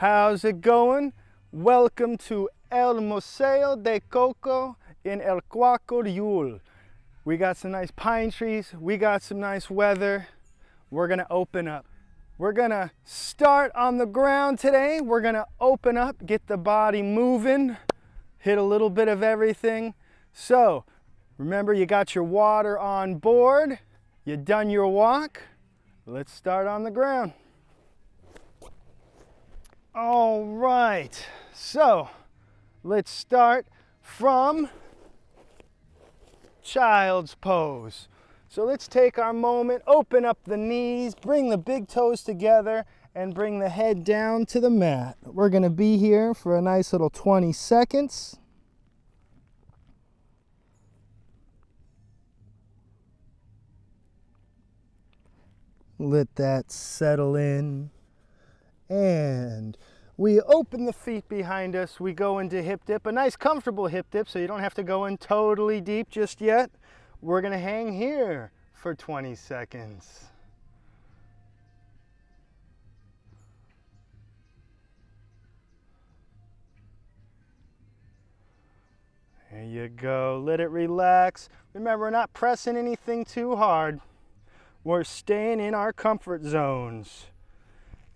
How's it going? Welcome to El Museo de Coco in El Cuaco de Yul. We got some nice pine trees, we got some nice weather. We're gonna open up. We're gonna start on the ground today. We're gonna open up, get the body moving, hit a little bit of everything. So, remember you got your water on board, you done your walk. Let's start on the ground. All right, so let's start from child's pose. So let's take our moment, open up the knees, bring the big toes together, and bring the head down to the mat. We're gonna be here for a nice little 20 seconds. Let that settle in. And we open the feet behind us. We go into hip dip, a nice comfortable hip dip, so you don't have to go in totally deep just yet. We're gonna hang here for 20 seconds. There you go, let it relax. Remember, we're not pressing anything too hard. We're staying in our comfort zones.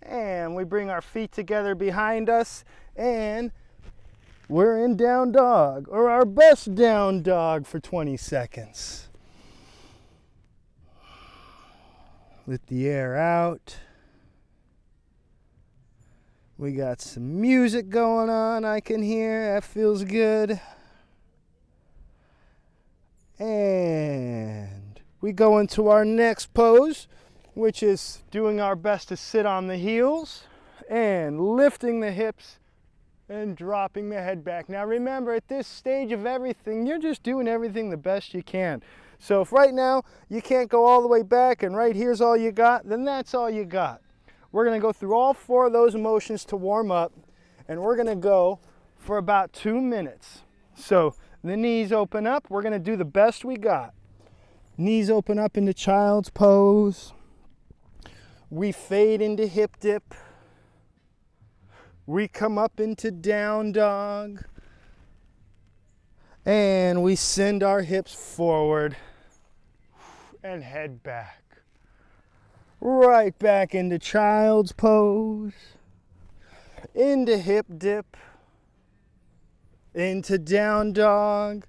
And we bring our feet together behind us and we're in down dog, or our best down dog, for 20 seconds. Let the air out. We got some music going on, I can hear. That feels good. And we go into our next pose, which is doing our best to sit on the heels and lifting the hips and dropping the head back. Now remember, at this stage of everything, you're just doing everything the best you can. So if right now you can't go all the way back and right here's all you got, then that's all you got. We're gonna go through all 4 of those motions to warm up, and we're gonna go for about 2 minutes. So the knees open up, we're gonna do the best we got. Knees open up into child's pose. We fade into hip dip. We come up into down dog. And we send our hips forward and head back. Right back into child's pose. Into hip dip. Into down dog.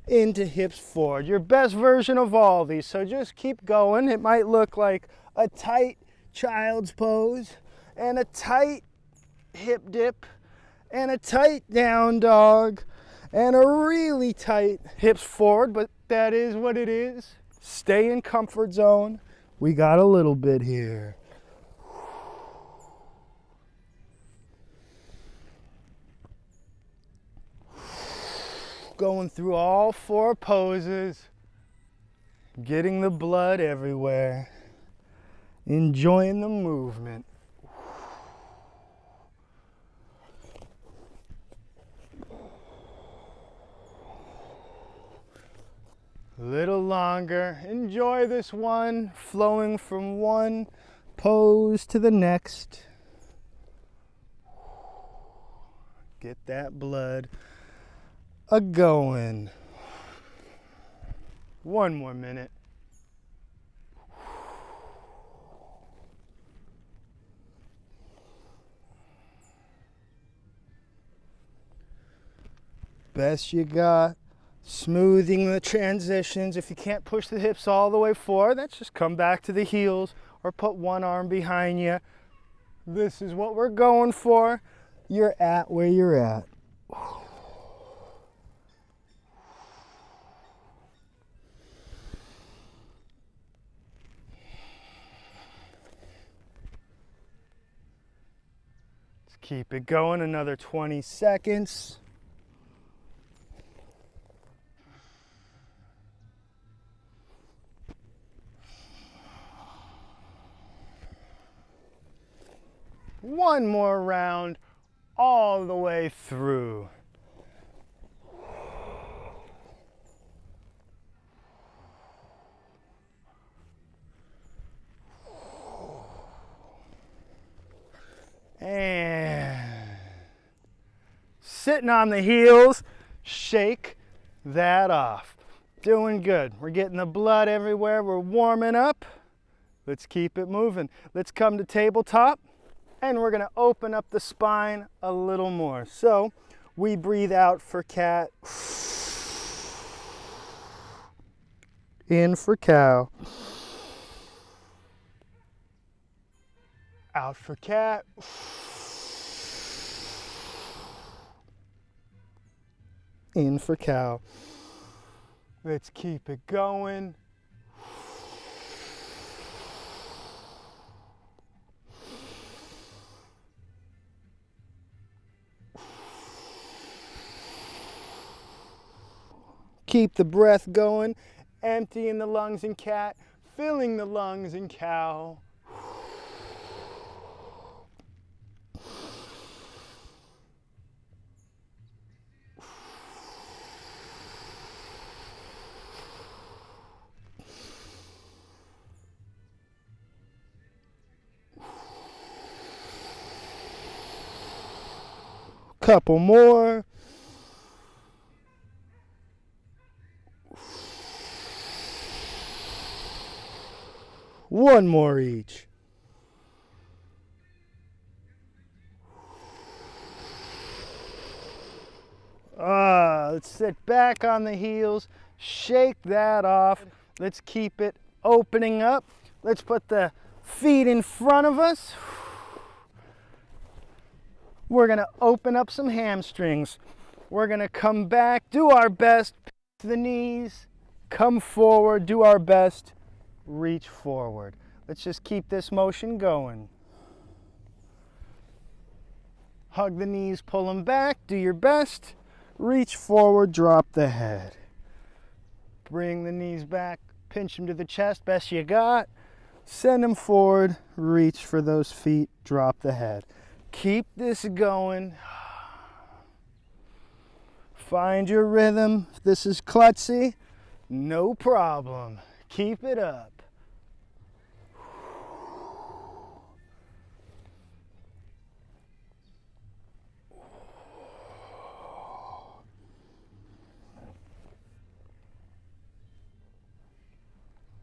Into hips forward. Your best version of all these, so just keep going. It might look like a tight child's pose and a tight hip dip and a tight down dog and a really tight hips forward, but that is what it is. Stay in comfort zone. We got a little bit here. Going through all 4 poses, getting the blood everywhere, enjoying the movement. A little longer. Enjoy this one, flowing from one pose to the next. Get that blood a-going. 1 more minute. Best you got. Smoothing the transitions. If you can't push the hips all the way forward, that's just come back to the heels or put one arm behind you. This is what we're going for. You're at where you're at. Keep it going, another 20 seconds. One more round all the way through. sitting on the heels. Shake that off. Doing good. We're getting the blood everywhere. We're warming up. Let's keep it moving. Let's come to tabletop, and we're gonna open up the spine a little more. So we breathe out for cat. In for cow. Out for cat. In for cow. Let's keep it going. Keep the breath going. Emptying the lungs in cat, filling the lungs in cow. Couple more. One more each. Let's sit back on the heels, shake that off. Let's keep it opening up. Let's put the feet in front of us. We're gonna open up some hamstrings. We're gonna come back, do our best, to the knees, come forward, do our best, reach forward. Let's just keep this motion going. Hug the knees, pull them back, do your best. Reach forward, drop the head. Bring the knees back, pinch them to the chest, best you got. Send them forward, reach for those feet, drop the head. Keep this going. Find your rhythm. If this is klutzy, no problem. Keep it up.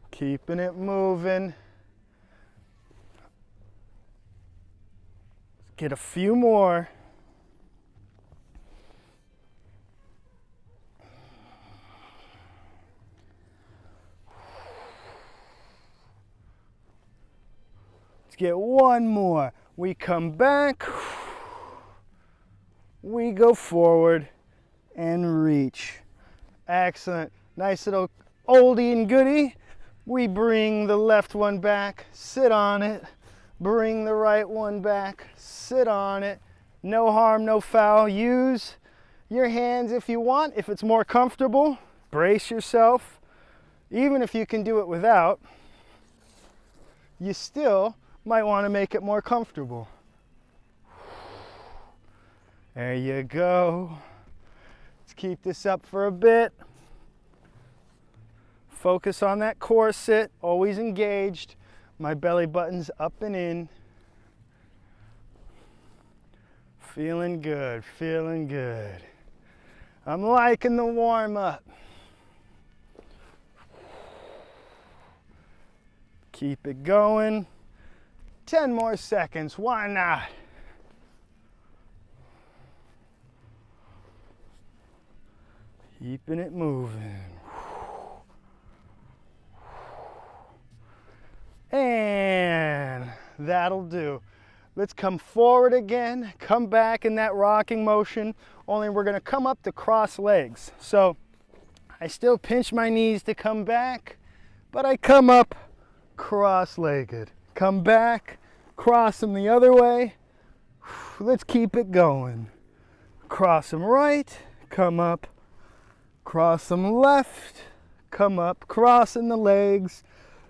Keeping it moving. Let's get a few more. Let's get one more. We come back. We go forward and reach. Excellent. Nice little oldie and goodie. We bring the left one back, sit on it. Bring the right one back, sit on it. No harm, no foul. Use your hands if you want. If it's more comfortable, brace yourself. Even if you can do it without, you still might want to make it more comfortable. There you go. Let's keep this up for a bit. Focus on that core sit, always engaged. My belly button's up and in. Feeling good, feeling good. I'm liking the warm up. Keep it going. 10 more seconds, why not? Keeping it moving. And that'll do. Let's come forward again, come back in that rocking motion, only we're gonna come up to cross legs. So I still pinch my knees to come back, but I come up cross-legged. Come back, cross them the other way. Let's keep it going. Cross them right, come up, cross them left, come up, crossing the legs.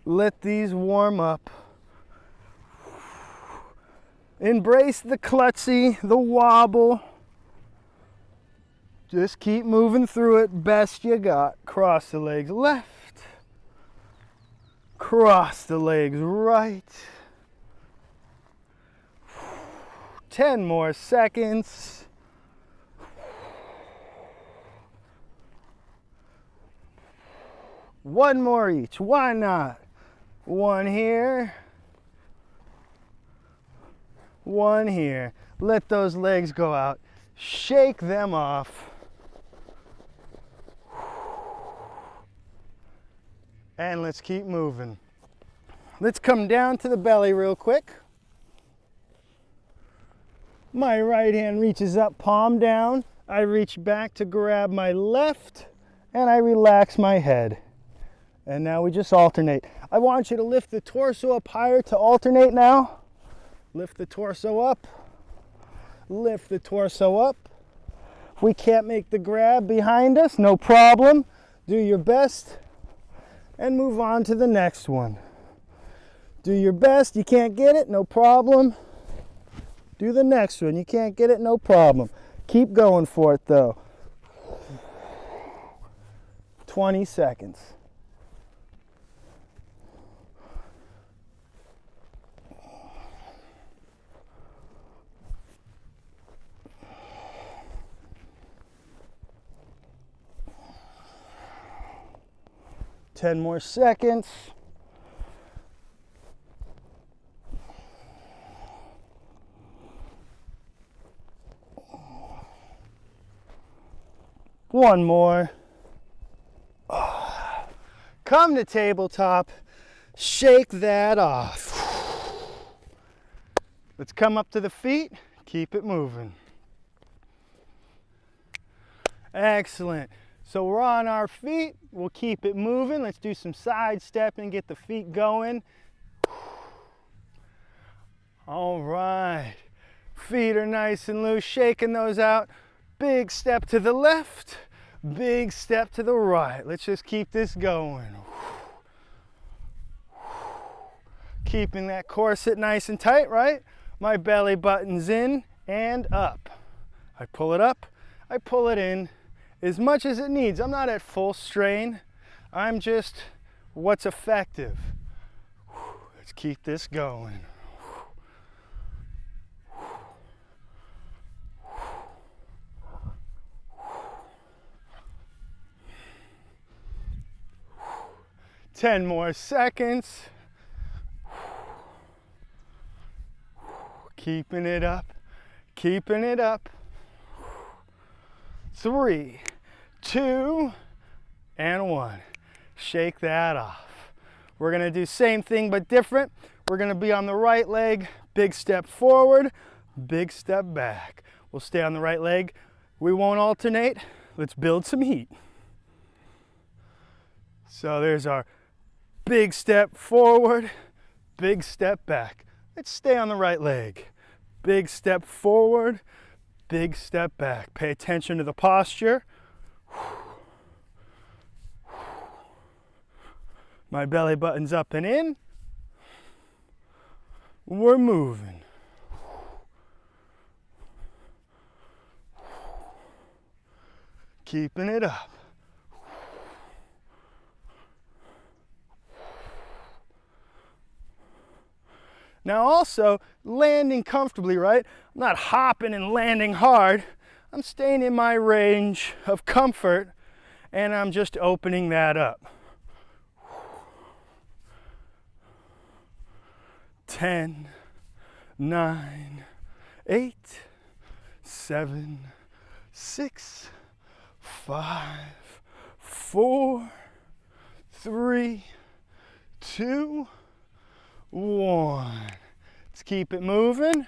Let these warm up. Embrace the klutzy, the wobble. Just keep moving through it, best you got. Cross the legs left. Cross the legs right. 10 more seconds. One more each, why not? One here. One here. Let those legs go out. Shake them off. And let's keep moving. Let's come down to the belly real quick. My right hand reaches up, palm down. I reach back to grab my left, and I relax my head. And now we just alternate. I want you to lift the torso up higher to alternate now. Lift the torso up. Lift the torso up. If we can't make the grab behind us, no problem. Do your best and move on to the next one. Do your best. You can't get it, no problem. Do the next one. You can't get it, no problem. Keep going for it though. 20 seconds. Ten more seconds. One more. Come to tabletop. Shake that off. Let's come up to the feet. Keep it moving. Excellent. So we're on our feet. We'll keep it moving. Let's do some side stepping, get the feet going. All right. Feet are nice and loose, shaking those out. Big step to the left, big step to the right. Let's just keep this going. Keeping that corset nice and tight, right? My belly button's in and up. I pull it up, I pull it in as much as it needs. I'm not at full strain. I'm just what's effective. Let's keep this going. Ten more seconds. Keeping it up, keeping it up. 3, 2, and 1. Shake that off. We're gonna do same thing but different. We're gonna be on the right leg, big step forward, big step back. We'll stay on the right leg. We won't alternate. Let's build some heat. So there's our big step forward, big step back. Let's stay on the right leg. Big step forward, big step back. Pay attention to the posture. My belly button's up and in. We're moving. Keeping it up. Now also, landing comfortably, right? I'm not hopping and landing hard. I'm staying in my range of comfort and I'm just opening that up. 10, 9, 8, 7, 6, 5, 4, 3, 2, 1. Let's keep it moving.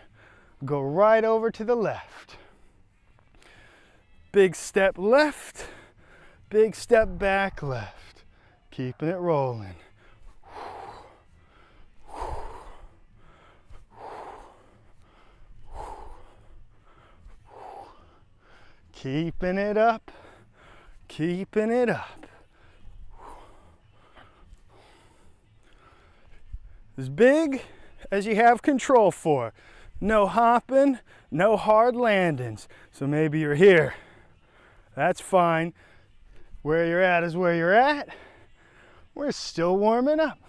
Go right over to the left. Big step left, big step back left. Keeping it rolling. Keeping it up, keeping it up. As big as you have control for. No hopping, no hard landings. So maybe you're here. That's fine. Where you're at is where you're at. We're still warming up.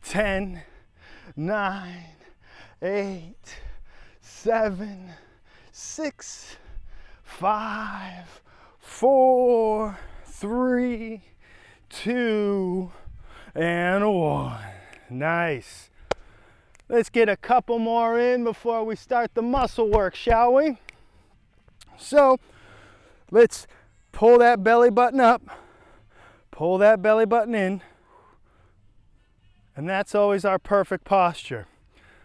Ten, 9, 8, 7, 6, 5, 4, 3, 2, and 1. Nice. Let's get a couple more in before we start the muscle work, shall we? So let's pull that belly button up, pull that belly button in, and that's always our perfect posture.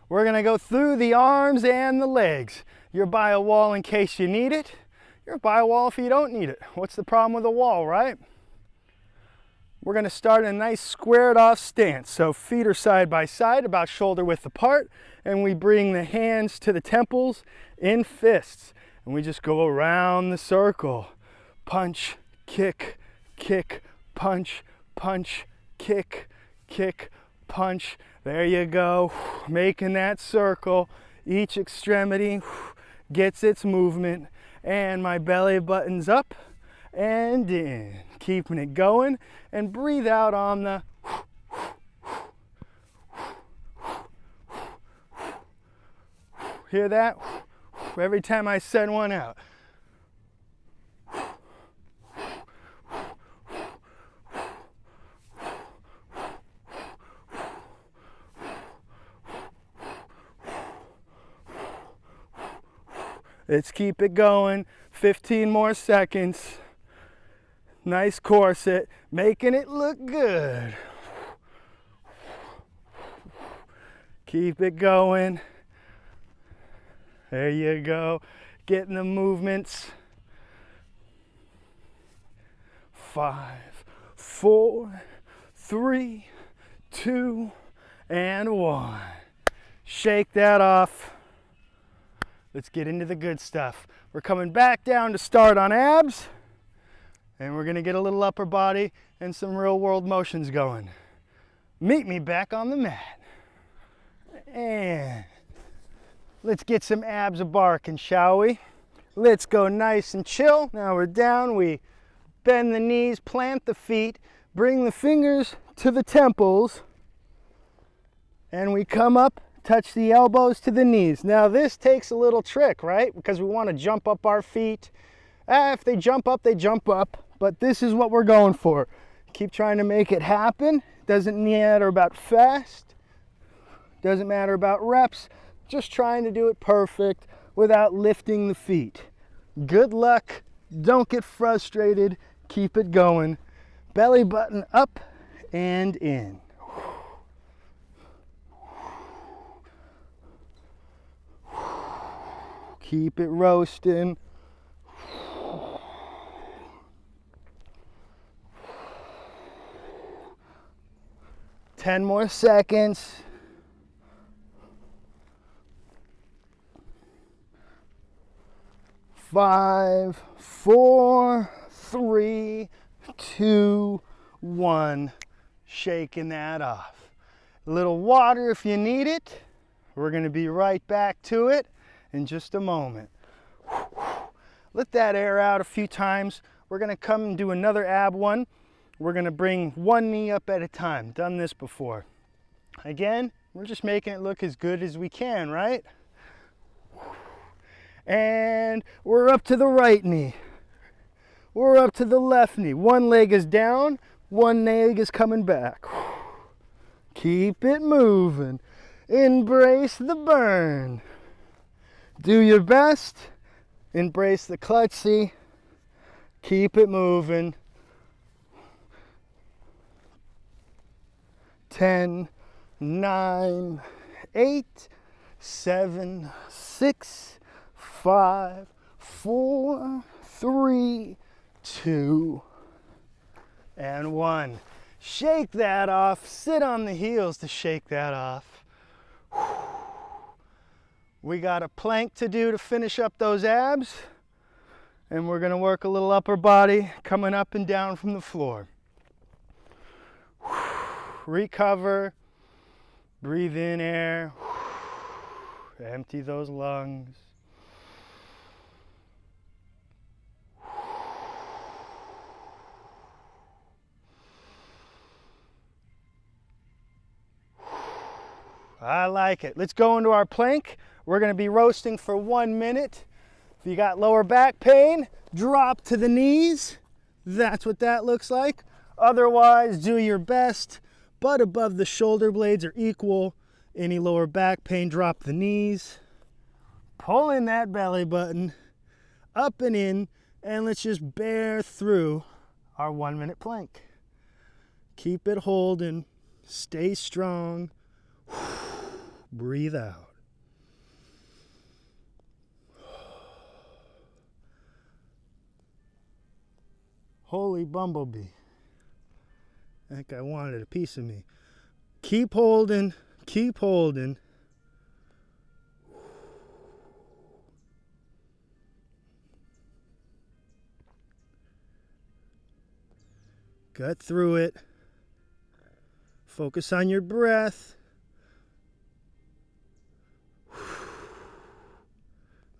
We're gonna go through the arms and the legs. You're by a wall in case you need it. You're by a wall if you don't need it. What's the problem with a wall, right? We're gonna start in a nice squared off stance. So feet are side by side, about shoulder width apart, and we bring the hands to the temples in fists. And we just go around the circle. Punch, kick, kick, punch, punch, kick, kick, punch. There you go. Making that circle. Each extremity gets its movement. And my belly button's up and in. Keeping it going. And breathe out on the hear that? Every time I send one out. Let's keep it going. 15 more seconds. Nice corset, making it look good. Keep it going. There you go. Getting the movements. 5, 4, 3, 2, and 1. Shake that off. Let's get into the good stuff. We're coming back down to start on abs. And we're gonna get a little upper body and some real world motions going. Meet me back on the mat. And let's get some abs a-barking, shall we? Let's go nice and chill. Now we're down, we bend the knees, plant the feet, bring the fingers to the temples, and we come up, touch the elbows to the knees. Now this takes a little trick, right? Because we wanna jump up our feet. If they jump up, they jump up. But this is what we're going for. Keep trying to make it happen. Doesn't matter about fast. Doesn't matter about reps. Just trying to do it perfect without lifting the feet. Good luck. Don't get frustrated. Keep it going. Belly button up and in. Keep it roasting. 10 more seconds. 5, 4, 3, 2, 1. Shaking that off. A little water if you need it. We're going to be right back to it in just a moment. Let that air out a few times. We're going to come and do another ab one. We're going to bring one knee up at a time. Done this before. Again, we're just making it look as good as we can, right? And we're up to the right knee. We're up to the left knee. One leg is down, one leg is coming back. Keep it moving. Embrace the burn. Do your best. Embrace the klutzy. Keep it moving. 10, 9, 8, 7, 6, 5, 4, 3, 2, and 1. Shake that off. Sit on the heels to shake that off. We got a plank to do to finish up those abs. And we're going to work a little upper body coming up and down from the floor. Recover. Breathe in air. Empty those lungs. I like it. Let's go into our plank. We're going to be roasting for 1 minute. If you got lower back pain, drop to the knees. That's what that looks like. Otherwise, do your best. Butt above the shoulder blades are equal. Any lower back pain, drop the knees. Pull in that belly button, up and in, and let's just bear through our 1 minute plank. Keep it holding. Stay strong. Breathe out. Holy bumblebee. That guy wanted a piece of me. Keep holding, keep holding. Gut through it. Focus on your breath.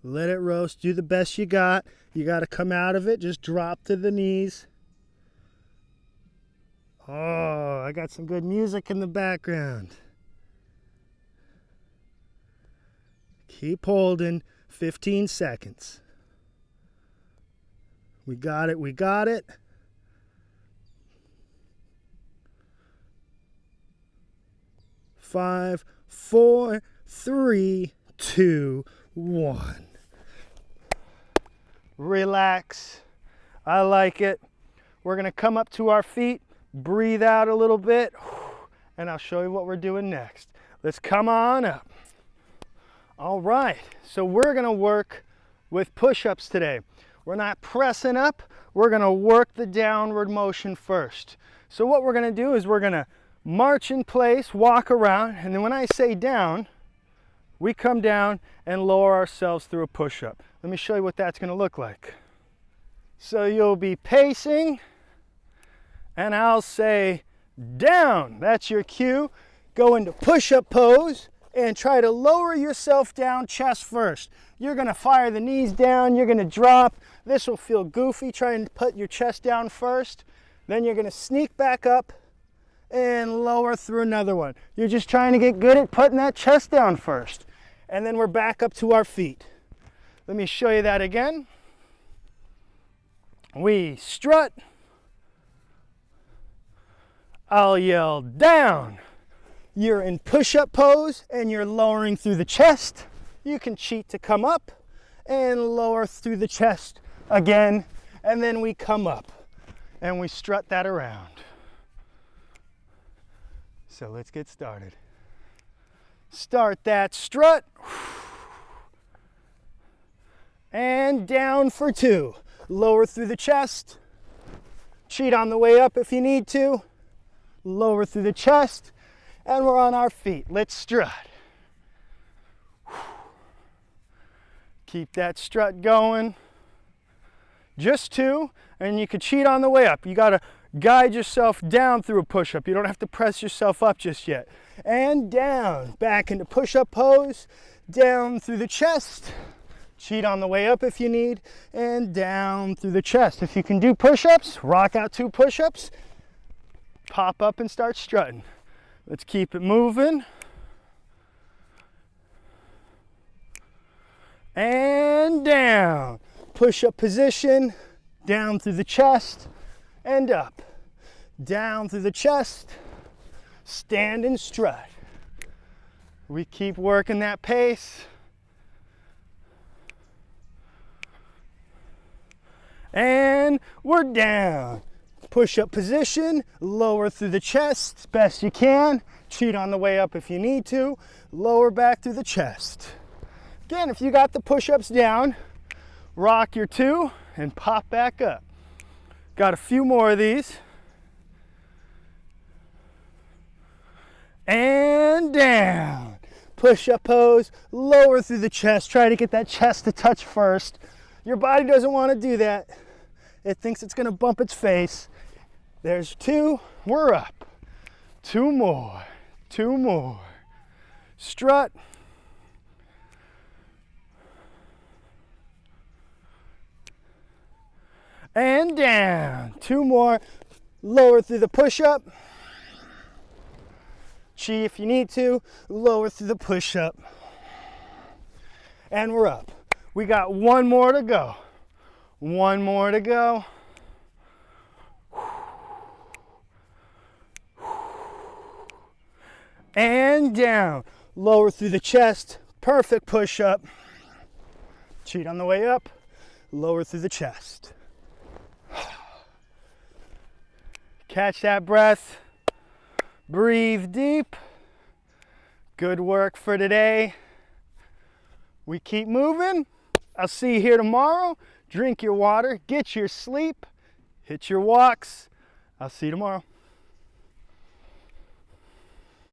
Let it roast. Do the best you got. You got to come out of it. Just drop to the knees. Oh, I got some good music in the background. Keep holding. 15 seconds. We got it. We got it. 5, 4, 3, 2, 1. Relax. I like it. We're going to come up to our feet, breathe out a little bit, and I'll show you what we're doing next. Let's come on up. All right, so we're going to work with push-ups today. We're not pressing up. We're going to work the downward motion first. So what we're going to do is we're going to march in place, walk around, and then when I say down, we come down and lower ourselves through a push-up. Let me show you what that's going to look like. So you'll be pacing, and I'll say down. That's your cue. Go into push-up pose and try to lower yourself down chest first. You're going to fire the knees down. You're going to drop. This will feel goofy trying to put your chest down first. Then you're going to sneak back up and lower through another one. You're just trying to get good at putting that chest down first. And then we're back up to our feet. Let me show you that again. We strut. I'll yell down. You're in push-up pose and you're lowering through the chest. You can cheat to come up and lower through the chest again. And then we come up and we strut that around. So let's get started. Start that strut. And down for 2. Lower through the chest. Cheat on the way up if you need to. Lower through the chest. And we're on our feet. Let's strut. Keep that strut going. Just 2. And you can cheat on the way up. You got to guide yourself down through a push-up. You don't have to press yourself up just yet. And down, back into push-up pose, down through the chest. Cheat on the way up if you need, and down through the chest. If you can do push-ups, rock out 2 push-ups, pop up and start strutting. Let's keep it moving. And down. Push-up position, down through the chest, and up. Down through the chest, stand and strut. We keep working that pace. And we're down. Push-up position, lower through the chest best you can. Cheat on the way up if you need to. Lower back through the chest. Again, if you got the push-ups down, rock your 2 and pop back up. Got a few more of these. And down. Push-up pose, lower through the chest. Try to get that chest to touch first. Your body doesn't want to do that. It thinks it's going to bump its face. There's 2. We're up. 2 more. 2 more. Strut. And down. 2 more. Lower through the push-up. Chi, if you need to, lower through the push-up. And we're up. We got one more to go. One more to go. And down. Lower through the chest. Perfect push-up. Cheat on the way up. Lower through the chest. Catch that breath. Breathe deep. Good work for today. We keep moving. I'll see you here tomorrow. Drink your water, get your sleep, hit your walks. I'll see you tomorrow.